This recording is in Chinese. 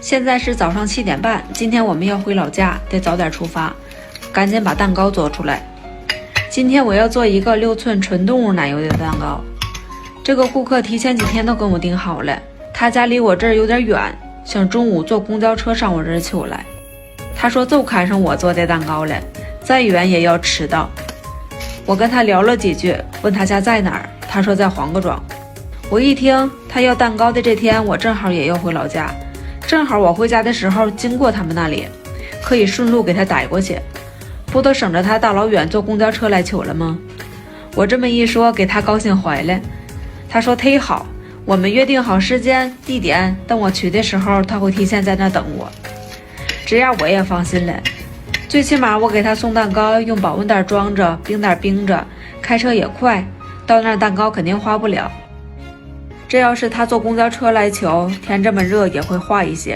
现在是早上7点半，今天我们要回老家，得早点出发，赶紧把蛋糕做出来。今天我要做一个6寸纯动物奶油的蛋糕。这个顾客提前几天都跟我订好了，他家离我这儿有点远，想中午坐公交车上我这儿取来。他说就看上我做的蛋糕了，再远也要吃到。我跟他聊了几句，问他家在哪儿，他说在黄各庄。我一听他要蛋糕的这天，我正好也要回老家，正好我回家的时候经过他们那里，可以顺路给他带过去，不都省着他大老远坐公交车来取了吗？我这么一说，给他高兴坏了。他说忒好，我们约定好时间地点，等我去的时候他会提前在那等我，这样我也放心了。最起码我给他送蛋糕用保温袋装着，冰袋冰着，开车也快，到那儿蛋糕肯定化不了。这要是他坐公交车来求，天这么热也会化一些。